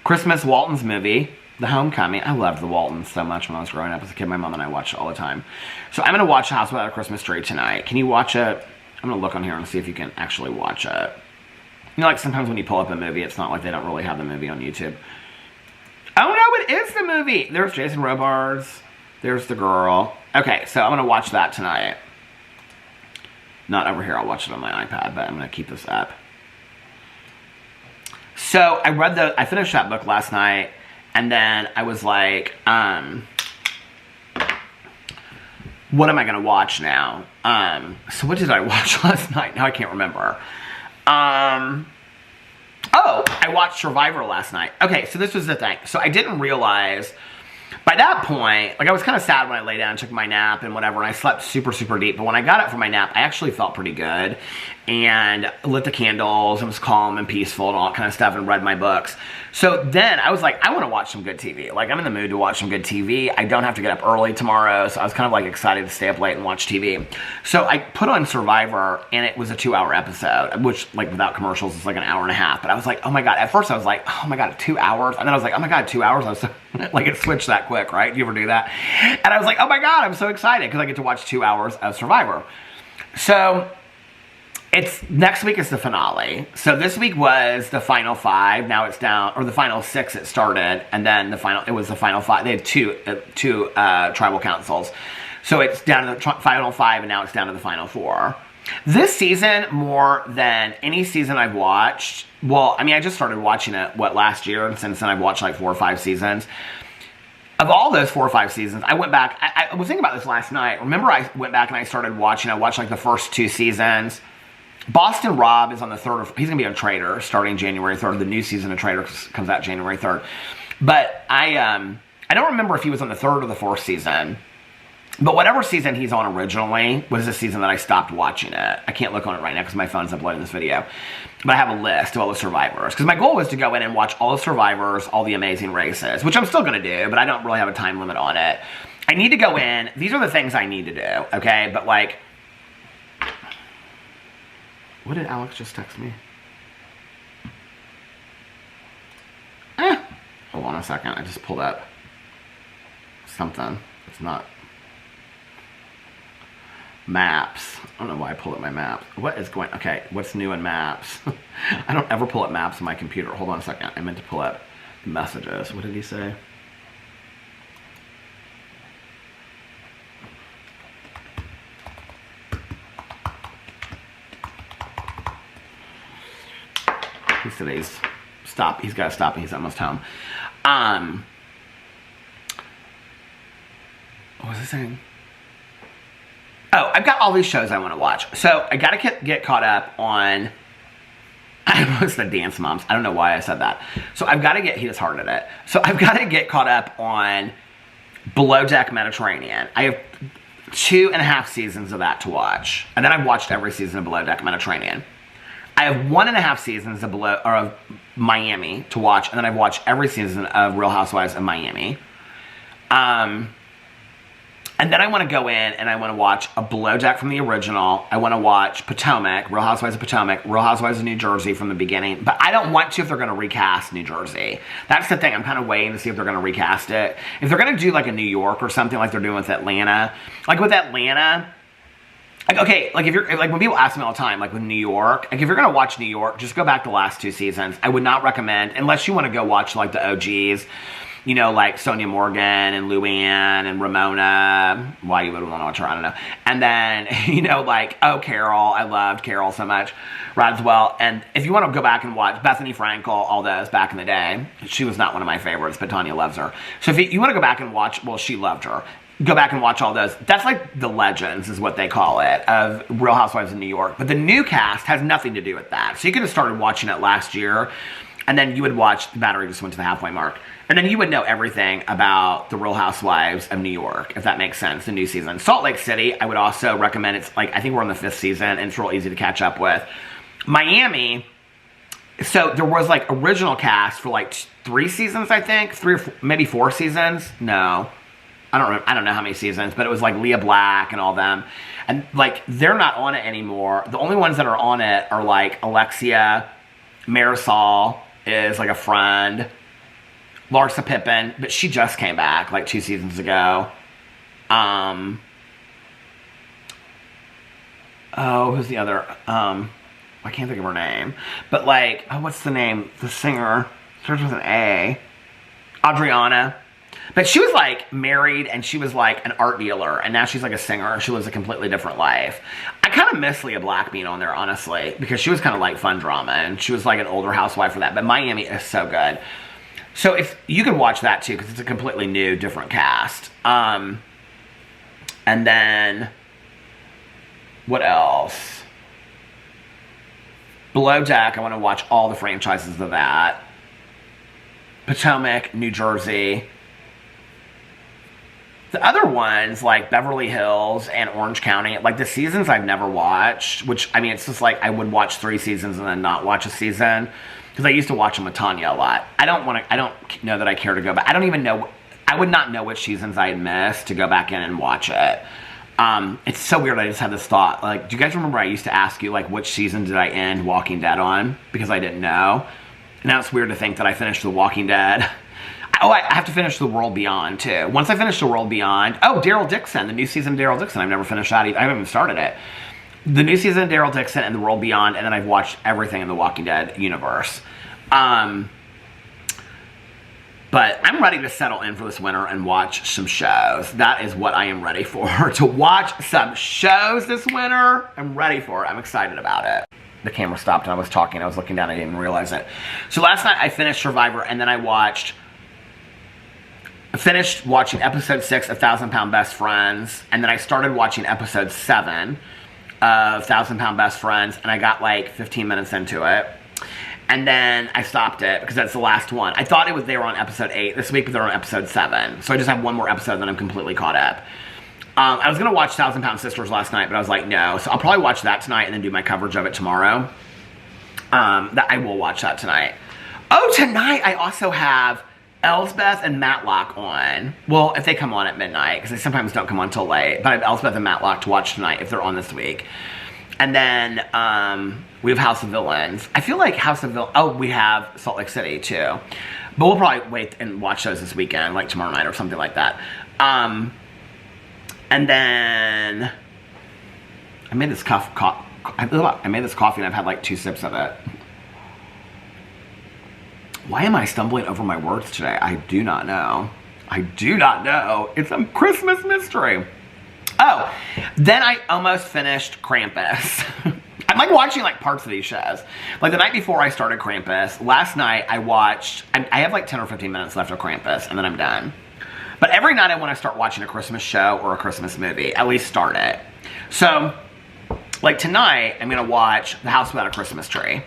Christmas Walton's movie. The Homecoming. I loved the Waltons so much when I was growing up as a kid. My mom and I watched it all the time. So I'm going to watch The House Without a Christmas Tree tonight. Can you watch it? I'm going to look on here and see if you can actually watch it. You know, like sometimes when you pull up a movie, it's not like they don't really have the movie on YouTube. Oh no, it is the movie! There's Jason Robards. There's the girl. Okay, so I'm going to watch that tonight. Not over here. I'll watch it on my iPad, but I'm going to keep this up. So I finished that book last night. And then I was like, what am I going to watch now? So what did I watch last night? Now I can't remember. Oh, I watched Survivor last night. Okay, so this was the thing. So I didn't realize, by that point, like I was kind of sad when I lay down and took my nap and whatever, and I slept super, super deep. But when I got up from my nap, I actually felt pretty good. And lit the candles, and was calm and peaceful and all that kind of stuff, and read my books. So then I was like, I want to watch some good TV. Like, I'm in the mood to watch some good TV. I don't have to get up early tomorrow, so I was kind of like excited to stay up late and watch TV. So I put on Survivor, and it was a 2-hour episode, which, like, without commercials, it's like an hour and a half. But I was like, oh my God. At first I was like, oh my God, 2 hours? And then I was like, oh my God, 2 hours? I was so, like, it switched that quick, right? Do you ever do that? And I was like, oh my God, I'm so excited because I get to watch 2 hours of Survivor. So... next week is the finale. So this week was the final 5. Now it's down, or the final 6 it started, and then it was the final 5. They had two tribal councils. So it's down to the final 5, and now it's down to the final 4. This season, more than any season I've watched, well, I mean, I just started watching it, last year, and since then I've watched like 4 or 5 seasons. Of all those 4 or 5 seasons, I went back, I was thinking about this last night. Remember I went back and I watched like the first 2 seasons. Boston Rob is on the 3rd, he's going to be on Trader starting January 3rd. The new season of Trader comes out January 3rd. But I don't remember if he was on the 3rd or the 4th season. But whatever season he's on originally was the season that I stopped watching it. I can't look on it right now because my phone's uploading this video. But I have a list of all the Survivors. Because my goal was to go in and watch all the Survivors, all the Amazing Races, which I'm still going to do, but I don't really have a time limit on it. I need to go in. These are the things I need to do, okay? But like... What did Alex just text me? Hold on a second. I just pulled up something. It's not... Maps. I don't know why I pulled up my maps. What is going... Okay, what's new in Maps? I don't ever pull up Maps on my computer. Hold on a second. I meant to pull up messages. What did he say? He said he's got to stop, and he's almost home. What was I saying? Oh, I've got all these shows I want to watch. So I got to get caught up on... I almost said Dance Moms. I don't know why I said that. So I've got to get... He was hard at it. So I've got to get caught up on Below Deck Mediterranean. I have 2.5 seasons of that to watch. And then I've watched every season of Below Deck Mediterranean. I have 1.5 seasons of Miami to watch, and then I've watched every season of Real Housewives of Miami. And then I want to go in and I want to watch a Below Deck from the original. I want to watch Potomac, Real Housewives of Potomac, Real Housewives of New Jersey from the beginning. But I don't want to if they're going to recast New Jersey. That's the thing. I'm kind of waiting to see if they're going to recast it. If they're going to do like a New York or something like they're doing with Atlanta. Like with Atlanta... like, okay, like if you're like when people ask me all the time, like with New York, like if you're gonna watch New York, just go back the last 2 seasons. I would not recommend unless you want to go watch like the OGs, you know, like Sonia Morgan and Luann and Ramona. Why you would want to watch her, I don't know. And then, you know, like, oh, Carol. I loved Carol so much. Radswell. And if you want to go back and watch Bethany Frankel, all those back in the day, she was not one of my favorites, but Tanya loves her. So if you want to go back and watch, well, she loved her. Go back and watch all those. That's like the legends is what they call it, of Real Housewives of New York. But the new cast has nothing to do with that. So you could have started watching it last year, and then you would watch, the battery just went to the halfway mark. And then you would know everything about the Real Housewives of New York, if that makes sense, the new season. Salt Lake City, I would also recommend. It's like, I think we're on the 5th season, and it's real easy to catch up with. Miami, so there was like original cast for like 3 seasons, I think. 3 or 4, maybe 4 seasons. No. I don't know how many seasons, but it was like Leah Black and all them. And like, they're not on it anymore. The only ones that are on it are like Alexia, Marisol is like a friend, Larsa Pippen, but she just came back like 2 seasons ago. Oh, who's the other? I can't think of her name. But like, oh, what's the name? The singer starts with an A. Adriana. But she was like married, and she was like an art dealer, and now she's like a singer. She lives a completely different life. I kind of miss Leah Black being on there, honestly, because she was kind of like fun drama, and she was like an older housewife for that. But Miami is so good. So if you could watch that too, because it's a completely new, different cast. And then what else? Below Deck, I want to watch all the franchises of that. Potomac, New Jersey. The other ones, like Beverly Hills and Orange County, like the seasons I've never watched, which, I mean, it's just like I would watch 3 seasons and then not watch a season, because I used to watch them with Tanya a lot. I don't know that I care to go back. I don't even know, I would not know which seasons I had missed to go back in and watch it. It's so weird. I just had this thought, like, do you guys remember I used to ask you, like, which season did I end Walking Dead on? Because I didn't know. And now it's weird to think that I finished The Walking Dead. Oh, I have to finish The World Beyond, too. Once I finish The World Beyond... Oh, Daryl Dixon, the new season of Daryl Dixon. I've never finished that either. I haven't even started it. The new season of Daryl Dixon and The World Beyond, and then I've watched everything in the Walking Dead universe. But I'm ready to settle in for this winter and watch some shows. That is what I am ready for. To watch some shows this winter. I'm ready for it. I'm excited about it. The camera stopped and I was talking. I was looking down. I didn't even realize it. So last night I finished Survivor, and then I finished watching episode 6 of 1,000 Pound Best Friends, and then I started watching episode 7 of 1,000 Pound Best Friends, and I got like 15 minutes into it. And then I stopped it because that's the last one. I thought they were on episode 8 this week, but they're on episode 7. So I just have one more episode, then I'm completely caught up. I was going to watch 1,000 Pound Sisters last night, but I was like, no. So I'll probably watch that tonight and then do my coverage of it tomorrow. I will watch that tonight. Oh, tonight I also have Elsbeth and Matlock on. Well, if they come on at midnight, because they sometimes don't come on till late. But I have Elsbeth and Matlock to watch tonight if they're on this week. And then we have House of Villains. I feel like House of Villains... Oh, we have Salt Lake City, too. But we'll probably wait and watch those this weekend, like tomorrow night or something like that. And then... I made this coffee and I've had like 2 sips of it. Why am I stumbling over my words today? I do not know. I do not know. It's a Christmas mystery. Oh, then I almost finished Krampus. I'm like watching like parts of these shows. Like the night before I started Krampus, last night I watched, I have like 10 or 15 minutes left of Krampus and then I'm done. But every night I want to start watching a Christmas show or a Christmas movie, at least start it. So, like tonight, I'm going to watch The House Without a Christmas Tree.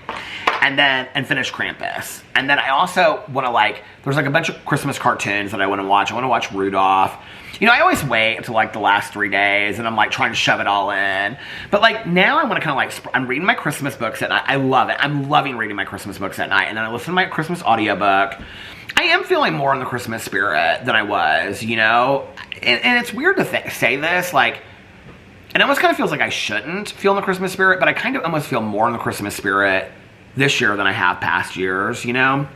And finish Krampus. And then I also want to like, there's like a bunch of Christmas cartoons that I want to watch. I want to watch Rudolph. You know, I always wait until like the last 3 days and I'm like trying to shove it all in. But like now I want to kind of like, I'm reading my Christmas books at night. I love it. I'm loving reading my Christmas books at night. And then I listen to my Christmas audiobook. I am feeling more in the Christmas spirit than I was, you know? And it's weird to say this, like, it almost kind of feels like I shouldn't feel in the Christmas spirit, but I kind of almost feel more in the Christmas spirit this year than I have past years, you know?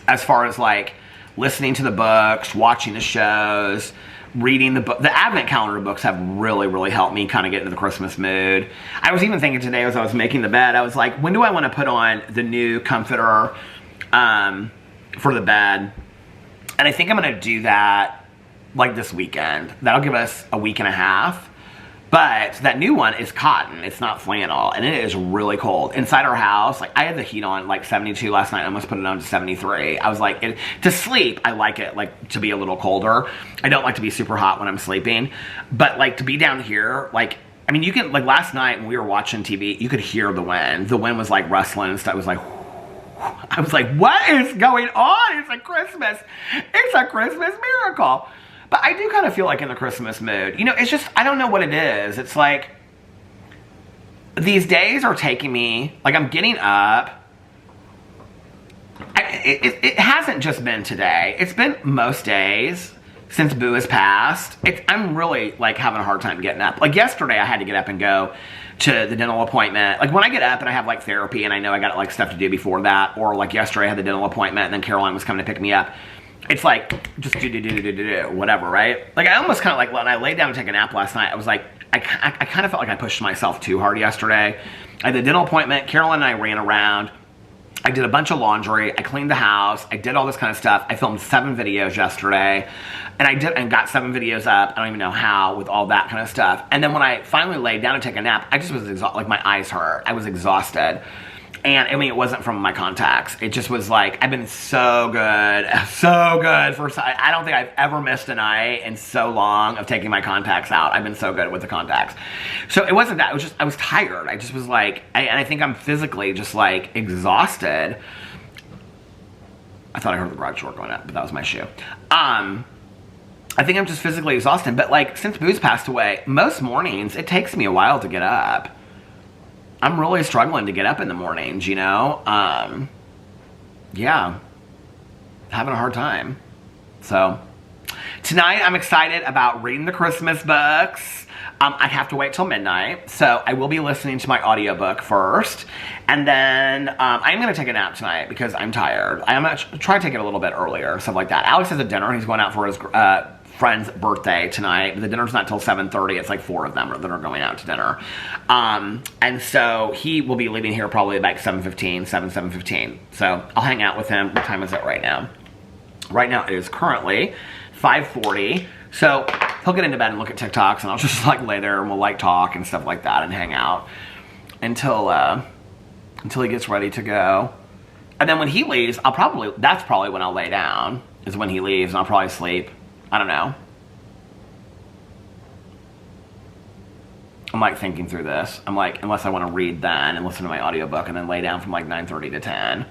As far as like listening to the books, watching the shows, reading the book. The Advent calendar books have really, really helped me kind of get into the Christmas mood. I was even thinking today as I was making the bed, I was like, when do I want to put on the new comforter for the bed? And I think I'm going to do that like this weekend. That'll give us a week and a half. But that new one is cotton. It's not flannel. And it is really cold. Inside our house, like I had the heat on like 72 last night. I almost put it on to 73. I was like, to sleep, I like it like to be a little colder. I don't like to be super hot when I'm sleeping. But like to be down here, like, I mean, you can, like last night when we were watching TV, you could hear the wind. The wind was like rustling and stuff. It was like, I was like, what is going on? It's a Christmas miracle. But I do kind of feel like in the Christmas mood. You know, it's just, I don't know what it is. It's like, these days are taking me, like I'm getting up. It hasn't just been today. It's been most days since Boo has passed. I'm really like having a hard time getting up. Like yesterday I had to get up and go to the dental appointment. Like when I get up and I have like therapy and I know I got like stuff to do before that, or like yesterday I had the dental appointment and then Caroline was coming to pick me up. It's like, just do, whatever, right? Like, I almost kind of like, when I laid down to take a nap last night, I was like, I kind of felt like I pushed myself too hard yesterday. I had the dental appointment, Caroline and I ran around, I did a bunch of laundry, I cleaned the house, I did all this kind of stuff. I filmed 7 videos yesterday, and got 7 videos up, I don't even know how, with all that kind of stuff. And then when I finally laid down to take a nap, I just was exhausted, like my eyes hurt, I was exhausted. And I mean, it wasn't from my contacts. It just was like, I've been so good for, I don't think I've ever missed a night in so long of taking my contacts out. I've been so good with the contacts. So it wasn't that, it was just, I was tired. I just was like, and I think I'm physically just like exhausted. I thought I heard the garage door going up, but that was my shoe. I think I'm just physically exhausted, but like since Boo's passed away, most mornings, it takes me a while to get up. I'm really struggling to get up in the mornings, you know? Yeah. Having a hard time. So, tonight I'm excited about reading the Christmas books. I have to wait till midnight, so I will be listening to my audiobook first. And then I'm going to take a nap tonight because I'm tired. I'm going to try to take it a little bit earlier, stuff like that. Alex has a dinner. He's going out for his friend's birthday tonight. The dinner's not till 7:30. It's like 4 of them that are going out to dinner. And so he will be leaving here probably about 7:15. So I'll hang out with him. What time is it right now? Right now it is currently 5:40. So he'll get into bed and look at TikToks, and I'll just like lay there and we'll like talk and stuff like that and hang out until he gets ready to go. And then when he leaves, that's probably when I'll lay down, is when he leaves, and I'll probably sleep. I don't know. I'm like thinking through this. I'm like, unless I want to read then and listen to my audiobook and then lay down from like 9:30 to 10.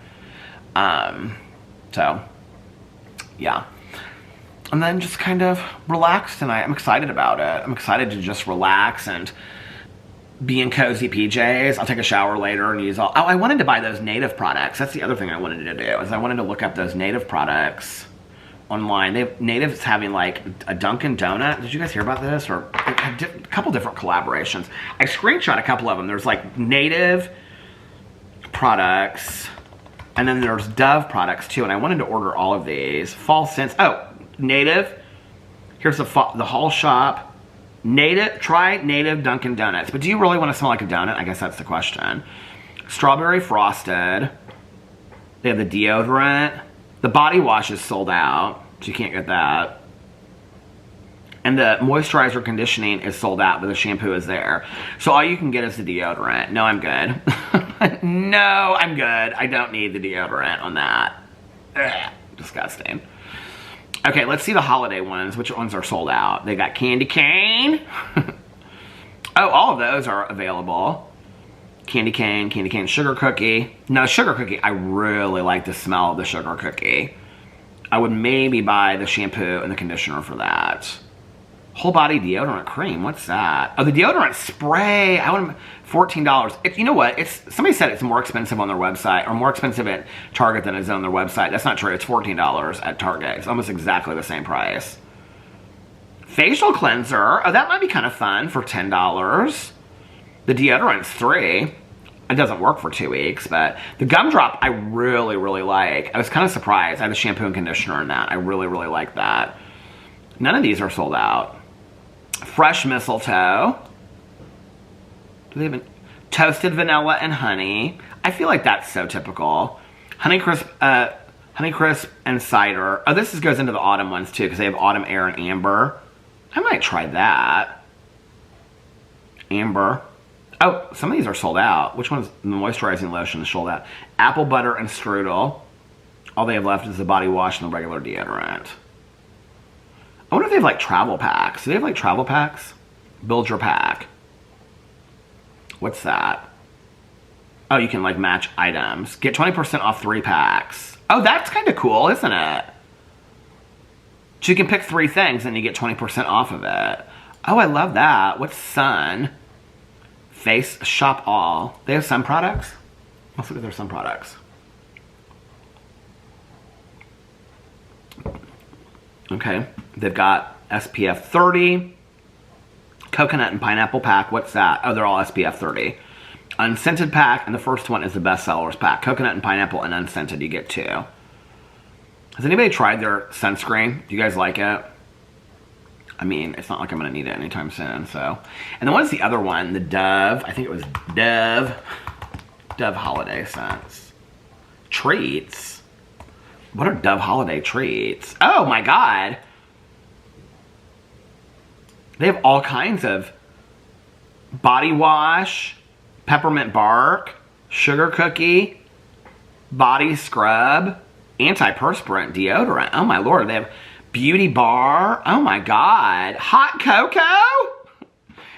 So, yeah. And then just kind of relax tonight. I'm excited about it. I'm excited to just relax and be in cozy PJs. I'll take a shower later and use all... Oh, I wanted to buy those native products. That's the other thing I wanted to do, is I wanted to look up those native products online. Native's having like a Dunkin' Donut. Did you guys hear about this? Or a couple different collaborations. I screenshot a couple of them. There's like Native products, and then there's Dove products too. And I wanted to order all of these. Fall scents. Oh, Native. Here's the Hall Shop. Native. Try Native Dunkin' Donuts. But do you really want to smell like a donut? I guess that's the question. Strawberry Frosted. They have the deodorant. The body wash is sold out, so you can't get that. And the moisturizer conditioning is sold out, but the shampoo is there. So all you can get is the deodorant. No, I'm good. No, I'm good. I don't need the deodorant on that. Ugh, disgusting. Okay, let's see the holiday ones. Which ones are sold out? They got candy cane. Oh, all of those are available. Candy cane, sugar cookie. No, sugar cookie, I really like the smell of the sugar cookie. I would maybe buy the shampoo and the conditioner for that. Whole body deodorant cream, what's that? Oh, the deodorant spray, I want $14. You know what, somebody said it's more expensive on their website, or more expensive at Target than it is on their website. That's not true, it's $14 at Target. It's almost exactly the same price. Facial cleanser, oh, that might be kind of fun for $10. The deodorant's $3. It doesn't work for 2 weeks, but the gumdrop I really, really like. I was kind of surprised. I have the shampoo and conditioner in that. I really, really like that. None of these are sold out. Fresh mistletoe. Do they even... Toasted vanilla and honey. I feel like that's so typical. Honeycrisp and cider. Oh, this goes into the autumn ones too, because they have autumn air and amber. I might try that. Amber. Oh, some of these are sold out. Which one's the moisturizing lotion is sold out? Apple butter and strudel. All they have left is the body wash and the regular deodorant. I wonder if they have like travel packs. Do they have like travel packs? Build your pack. What's that? Oh, you can like match items. Get 20% off 3 packs. Oh, that's kind of cool, isn't it? So you can pick 3 things and you get 20% off of it. Oh, I love that. What's Sun? Face Shop All. They have sun products? Let's look at their sun products. Okay. They've got SPF 30. Coconut and pineapple pack. What's that? Oh, they're all SPF 30. Unscented pack, and the first one is the best sellers pack. Coconut and pineapple and unscented, you get 2. Has anybody tried their sunscreen? Do you guys like it? I mean, it's not like I'm going to need it anytime soon, so. And then what is the other one? The Dove. I think it was Dove. Dove holiday scents. Treats. What are Dove holiday treats? Oh my God. They have all kinds of body wash, peppermint bark, sugar cookie, body scrub, antiperspirant deodorant. Oh my Lord, they have beauty bar. Oh my God. Hot cocoa?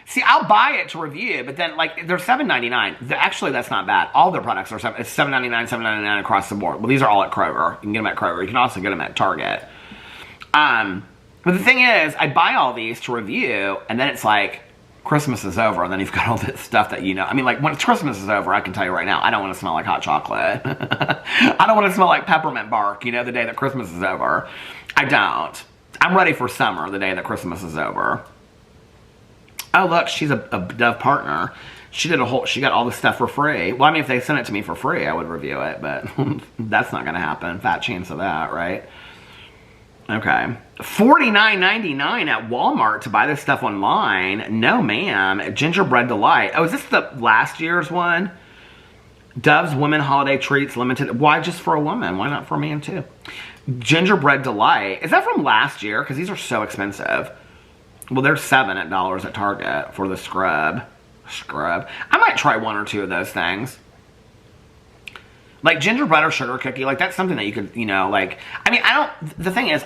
See, I'll buy it to review, but then like they're $7.99. Actually, that's not bad. All their products are it's $7.99, $7.99 across the board. Well, these are all at Kroger. You can get them at Kroger. You can also get them at Target. But the thing is, I buy all these to review, and then it's like, Christmas is over, and then you've got all this stuff that you know. I mean, like, when Christmas is over, I can tell you right now, I don't want to smell like hot chocolate. I don't want to smell like peppermint bark, you know, the day that Christmas is over. I don't. I'm ready for summer, the day that Christmas is over. Oh, look, she's a Dove partner. She got all this stuff for free. Well, I mean, if they sent it to me for free, I would review it, but that's not going to happen. Fat chance of that, right? Okay. $49.99 at Walmart to buy this stuff online. No, ma'am. Gingerbread Delight. Oh, is this the last year's one? Dove's Women Holiday Treats Limited. Why just for a woman? Why not for a man too? Gingerbread Delight. Is that from last year? Because these are so expensive. Well, there's $7 at Target for the scrub. I might try 1 or 2 of those things. Like gingerbread or sugar cookie, like that's something that you could, you know, like, I mean, the thing is,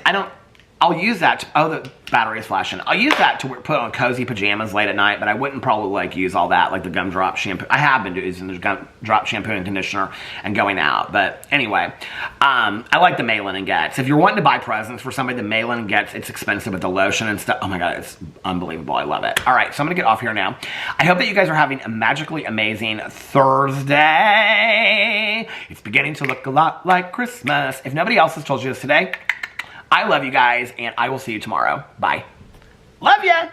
I'll use that to, oh, the battery is flashing. I'll use that to put on cozy pajamas late at night, but I wouldn't probably like use all that, like the gumdrop shampoo. I have been using the gumdrop shampoo and conditioner and going out, but anyway, I like the Mail In and Gets. If you're wanting to buy presents for somebody, the Mail In and Gets, it's expensive with the lotion and stuff. Oh my God, it's unbelievable. I love it. All right, so I'm gonna get off here now. I hope that you guys are having a magically amazing Thursday. It's beginning to look a lot like Christmas. If nobody else has told you this today, I love you guys, and I will see you tomorrow. Bye. Love ya!